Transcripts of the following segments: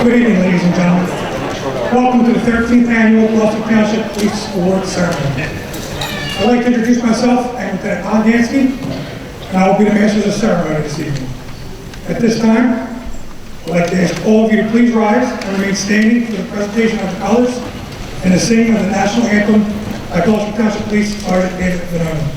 Good evening, ladies and gentlemen. Welcome to the 13th Annual Gloucester Township Police Award Ceremony. I'd like to introduce myself. I'm Lieutenant Aedan, and I will be the master of the ceremony this evening. At this time, I'd like to ask all of you to please rise and remain standing for the presentation of the colors and the singing of the national anthem by Gloucester Township Police Sergeant David Venona.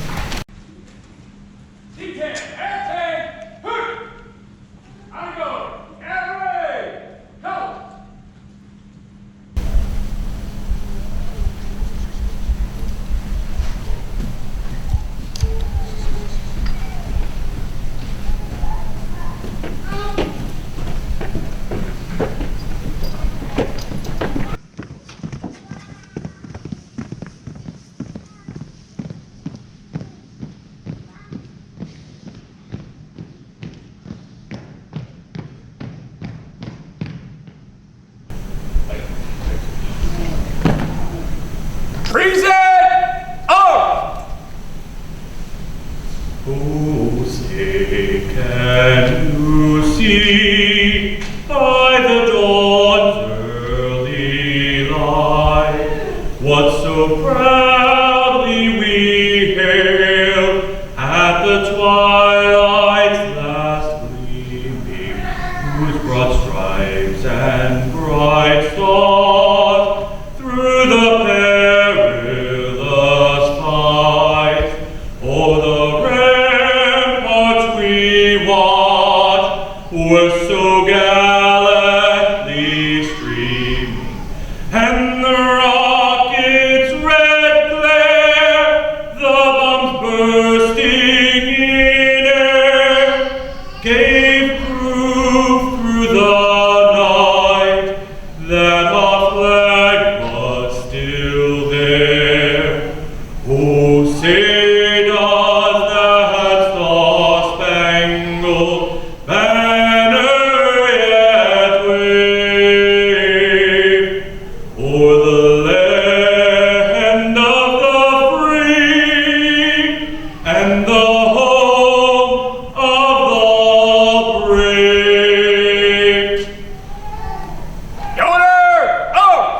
Treason! Up! Oh, say, can you see by the dawn's early light what so proudly we hailed at the twilight's last gleaming, whose broad stripes and bright stars through the were so gallantly streaming, and the rocket's red glare, the bombs bursting in air, gave proof through the night that our flag was still there. Oh, say does that star-spangled banner yet wave o'er the land of the free and the home of the brave? Yonder! Out!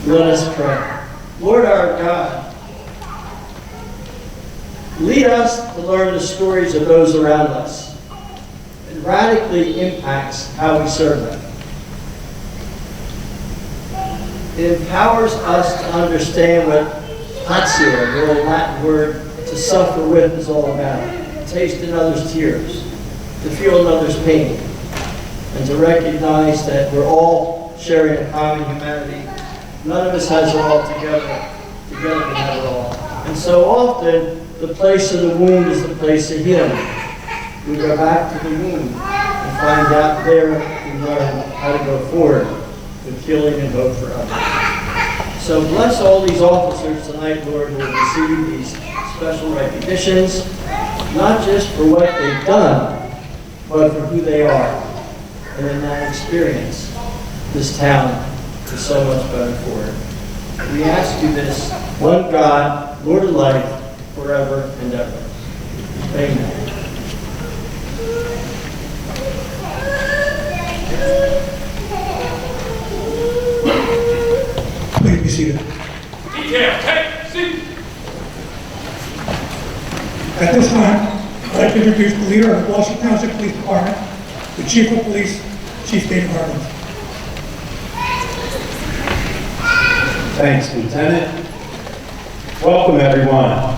Let us pray. Lord our God, lead us to learn the stories of those around us. It radically impacts how we serve them. It empowers us to understand what patio, the old Latin word to suffer with, is all about. To taste another's tears, to feel another's pain, and to recognize that we're all sharing a common humanity. None of us has it all together. Together we have it all. And so often, the place of the wound is the place of healing. We go back to the wound and find out there we learn how to go forward with healing and hope for others. So bless all these officers tonight, Lord, who will receive these special recognitions, not just for what they've done, but for who they are. And in that experience, this town is so much better for it. We ask you this, one God, Lord of life, forever and ever. Amen. Please be seated. Detail, take seat. At this time, I'd like to introduce the leader of the Gloucester Township Police Department, the Chief of Police, Chief David Kharen. Thanks, Lieutenant. Welcome, everyone.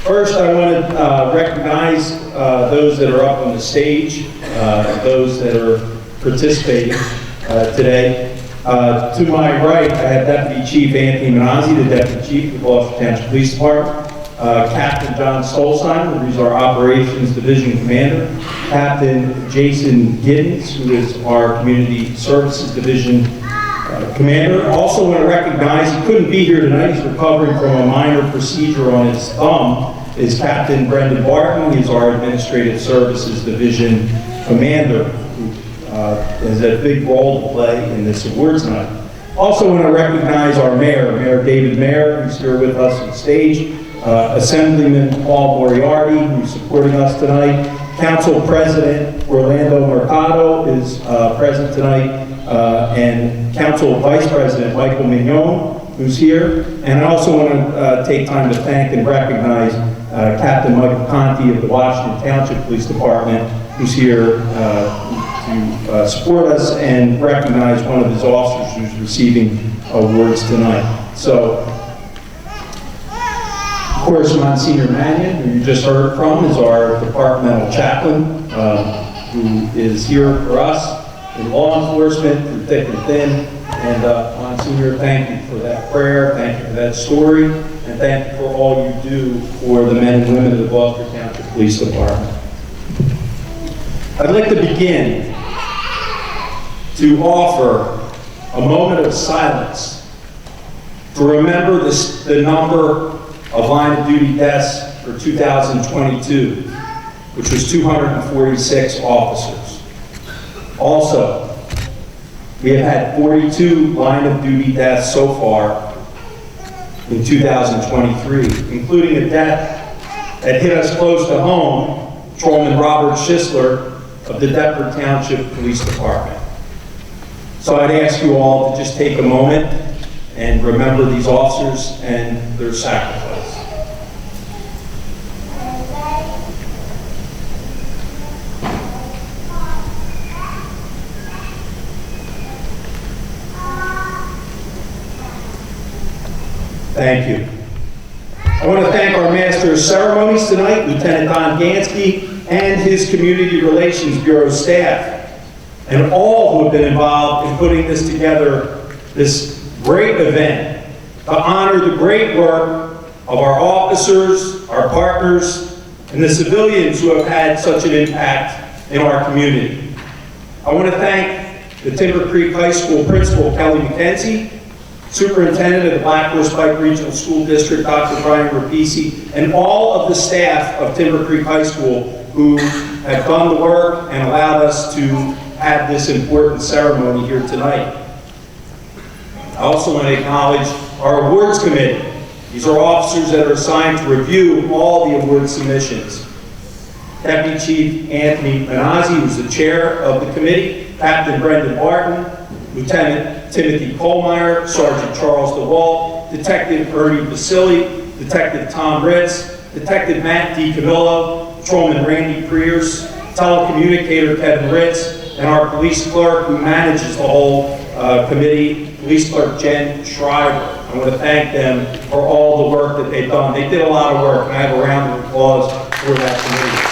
First, I want to recognize those that are up on the stage, those that are participating today. To my right, I have Deputy Chief Anthony Manazzi, the Deputy Chief of the Gloucester Township Police Department. Captain John Stolzheim, who is our Operations Division Commander. Captain Jason Giddens, who is our Community Services Division Commander. Also want to recognize, he couldn't be here tonight, he's recovering from a minor procedure on his thumb. is Captain Brendan Barton. He's our Administrative Services Division Commander, who has a big role to play in this awards night. Also want to recognize our Mayor, Mayor David Mayer, who's here with us on stage, Assemblyman Paul Moriarty, who's supporting us tonight, Council President Orlando Mercado is present tonight, and Council Vice President Michael Mignon, who's here. And I also want to take time to thank and recognize Captain Michael Conti of the Gloucester Township Police Department, who's here to support us and recognize one of his officers who's receiving awards tonight. So, of course, Monsignor Mannion, who you just heard from, is our departmental chaplain, who is here for us in law enforcement through thick and thin. And Monsignor, thank you for that prayer, thank you for that story, and thank you for all you do for the men and women of the Gloucester Township Police Department. I'd like to begin to offer a moment of silence to remember the number of line of duty deaths for 2022, which was 246 officers. Also, we have had 42 line of duty deaths so far in 2023, including a death that hit us close to home, Patrolman Robert Schisler of the Deptford Township Police Department. So I'd ask you all to just take a moment and remember these officers and their sacrifice. Thank you. I want to thank our Master of Ceremonies tonight, Lieutenant Don Gansky, and his Community Relations Bureau staff, and all who have been involved in putting this together, this great event, to honor the great work of our officers, our partners, and the civilians who have had such an impact in our community. I want to thank the Timber Creek High School Principal, Kelly McKenzie, Superintendent of the Black Horse Pike Regional School District, Dr. Brian Rapisi, and all of the staff of Timber Creek High School who have done the work and allowed us to have this important ceremony here tonight. I also want to acknowledge our awards committee. These are officers that are assigned to review all the award submissions. Deputy Chief Anthony Manazzi, who's the chair of the committee, Captain Brendan Barton, Lieutenant Timothy Kohlmeyer, Sergeant Charles DeWalt, Detective Ernie Basili, Detective Tom Ritz, Detective Matt DiCamillo, Patrolman Randy Preers, telecommunicator Kevin Ritz, and our police clerk who manages the whole committee, Police Clerk Jen Schreiber. I want to thank them for all the work that they've done. They did a lot of work, and I have a round of applause for that committee.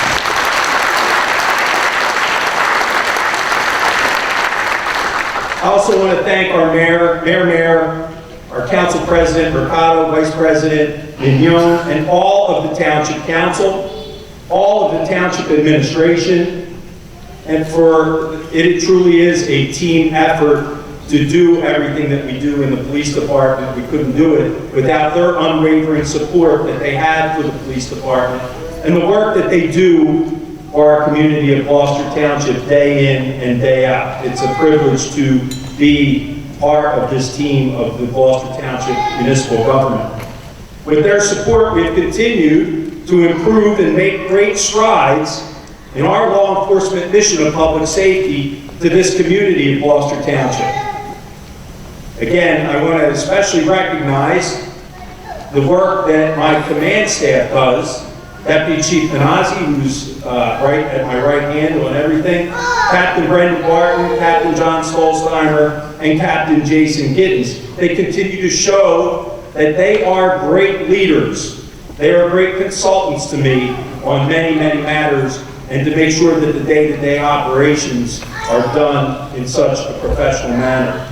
I also want to thank our Mayor, our Council President Mercado, Vice President Mignon, and all of the Township Council, all of the Township Administration, and for it truly is a team effort to do everything that we do in the police department. We couldn't do it without their unwavering support that they have for the police department and the work that they do for our community of Gloucester Township day in and day out. It's a privilege to be part of this team of the Gloucester Township municipal government. With their support, we've continued to improve and make great strides in our law enforcement mission of public safety to this community of Gloucester Township. Again, I want to especially recognize the work that my command staff does. Deputy Chief Manazzi, who's right at my right hand on everything, Captain Brendan Barton, Captain John Stolzheimer, and Captain Jason Giddens. They continue to show that they are great leaders. They are great consultants to me on many, many matters, and to make sure that the day-to-day operations are done in such a professional manner.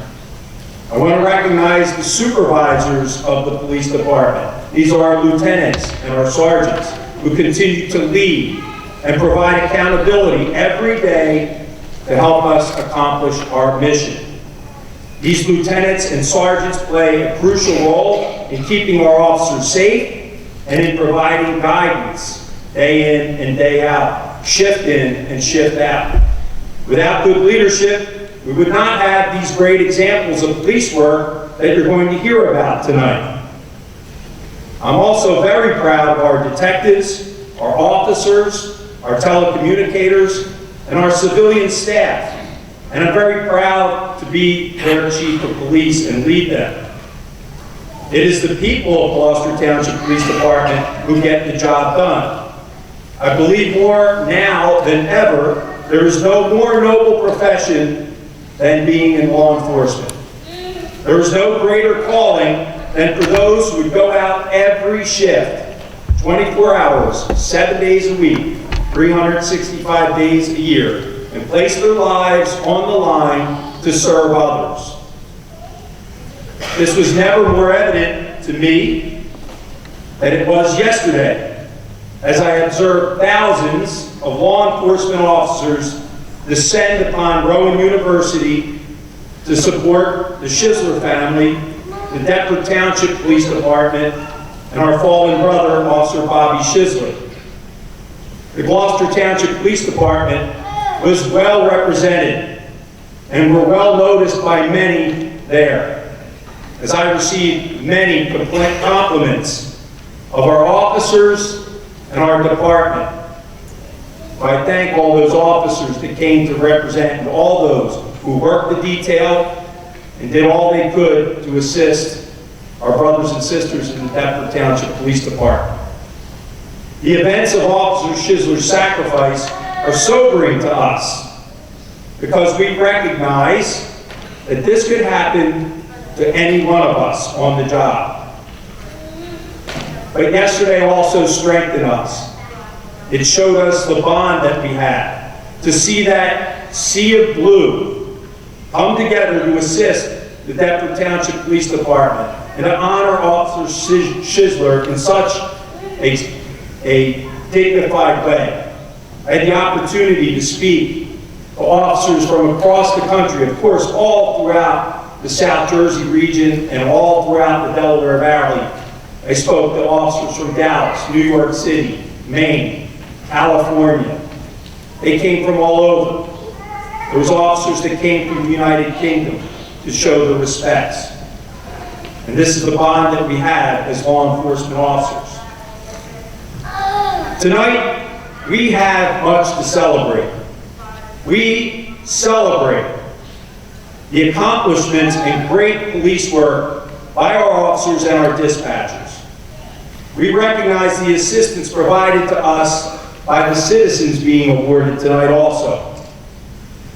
I want to recognize the supervisors of the police department. These are our lieutenants and our sergeants who continue to lead and provide accountability every day to help us accomplish our mission. These lieutenants and sergeants play a crucial role in keeping our officers safe and in providing guidance day in and day out, shift in and shift out. Without good leadership, we would not have these great examples of police work that you're going to hear about tonight. I'm also very proud of our detectives, our officers, our telecommunicators, and our civilian staff. And I'm very proud to be their chief of police and lead them. It is the people of Gloucester Township Police Department who get the job done. I believe more now than ever, there is no more noble profession than being in law enforcement. There is no greater calling than for those who would go out every shift, 24 hours, 7 days a week, 365 days a year, and place their lives on the line to serve others. This was never more evident to me than it was yesterday, as I observed thousands of law enforcement officers descend upon Rowan University to support the Schizler family, the Deptford Township Police Department, and our fallen brother, Officer Bobby Schizler. The Gloucester Township Police Department was well represented and were well noticed by many there, as I received many compliments of our officers and our department. I thank all those officers that came to represent and all those who worked the detail and did all they could to assist our brothers and sisters in the Deptford Township Police Department. The events of Officer Schizler's sacrifice are sobering to us because we recognize that this could happen to any one of us on the job. But yesterday also strengthened us. It showed us the bond that we had, to see that sea of blue come together to assist the Deptford Township Police Department and to honor Officer Schizler in such a dignified way. I had the opportunity to speak to officers from across the country, of course, all throughout the South Jersey region and all throughout the Delaware Valley. I spoke to officers from Dallas, New York City, Maine, California. They came from all over. There was officers that came from the United Kingdom to show the respects. And this is the bond that we have as law enforcement officers. Tonight, we have much to celebrate. We celebrate the accomplishments and great police work by our officers and our dispatchers. We recognize the assistance provided to us by the citizens being awarded tonight also.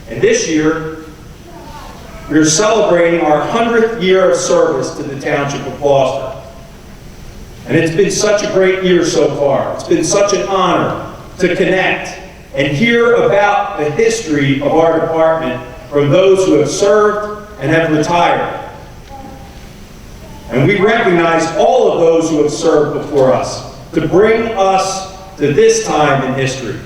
And this year, we're celebrating our 100th year of service to the Township of Gloucester. And it's been such a great year so far. It's been such an honor to connect and hear about the history of our department from those who have served and have retired. And we recognize all of those who have served before us to bring us to this time in history.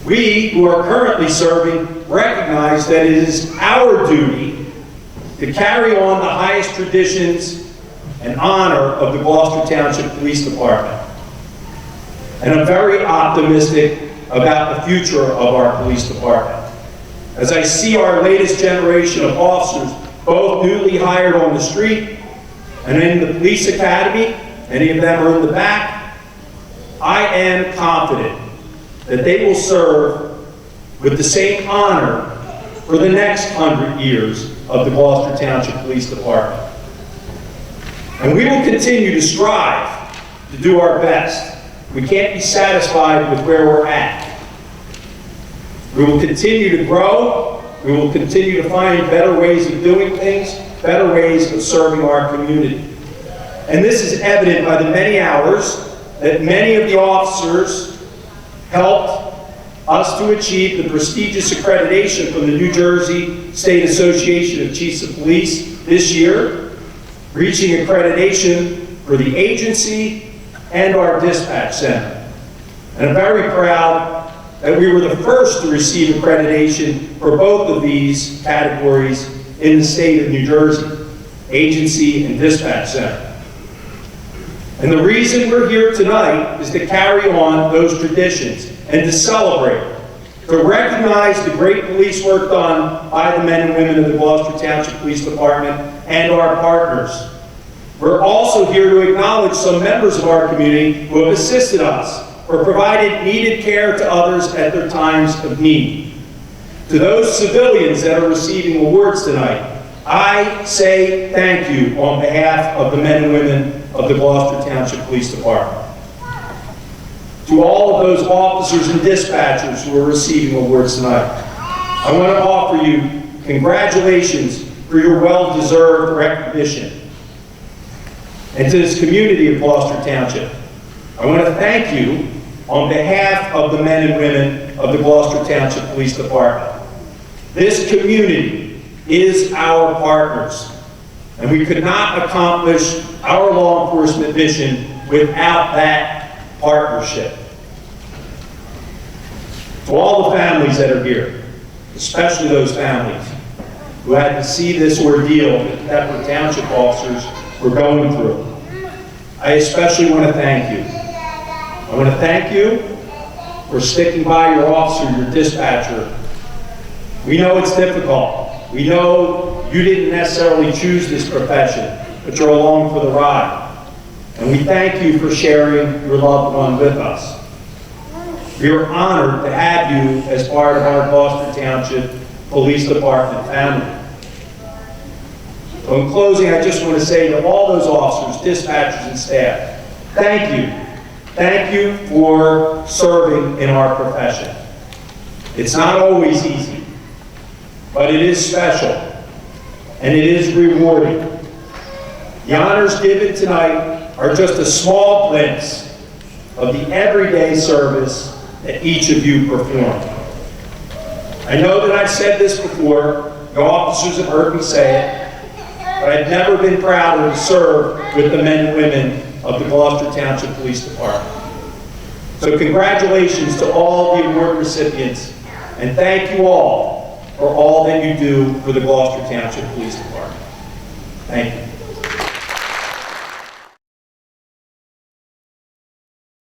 We who are currently serving recognize that it is our duty to carry on the highest traditions and honor of the Gloucester Township Police Department. And I'm very optimistic about the future of our police department. As I see our latest generation of officers, both newly hired on the street and in the police academy, many of them are in the back, I am confident that they will serve with the same honor for the next 100 years of the Gloucester Township Police Department. And we will continue to strive to do our best. We can't be satisfied with where we're at. We will continue to grow. We will continue to find better ways of doing things, better ways of serving our community. And this is evident by the many hours that many of the officers helped us to achieve the prestigious accreditation from the New Jersey State Association of Chiefs of Police this year, reaching accreditation for the agency and our dispatch center. And I'm very proud that we were the first to receive accreditation for both of these categories in the state of New Jersey, agency and dispatch center. And the reason we're here tonight is to carry on those traditions and to celebrate, to recognize the great police work done by the men and women of the Gloucester Township Police Department and our partners. We're also here to acknowledge some members of our community who have assisted us or provided needed care to others at their times of need. To those civilians that are receiving awards tonight, I say thank you on behalf of the men and women of the Gloucester Township Police Department. To all of those officers and dispatchers who are receiving awards tonight, I want to offer you congratulations for your well-deserved recognition. And to this community of Gloucester Township, I want to thank you on behalf of the men and women of the Gloucester Township Police Department. This community is our partners, and we could not accomplish our law enforcement mission without that partnership. To all the families that are here, especially those families who had to see this ordeal that the township officers were going through, I especially want to thank you. I want to thank you for sticking by your officer, your dispatcher. We know it's difficult. We know you didn't necessarily choose this profession, but you're along for the ride. And we thank you for sharing your loved one with us. We are honored to have you as part of our Gloucester Township Police Department family. So in closing, I just want to say to all those officers, dispatchers, and staff, thank you. Thank you for serving in our profession. It's not always easy, but it is special, and it is rewarding. The honors given tonight are just a small glimpse of the everyday service that each of you perform. I know that I've said this before, the officers have heard me say it, but I've never been prouder to serve with the men and women of the Gloucester Township Police Department. So congratulations to all the award recipients, and thank you all for all that you do for the Gloucester Township Police Department. Thank you.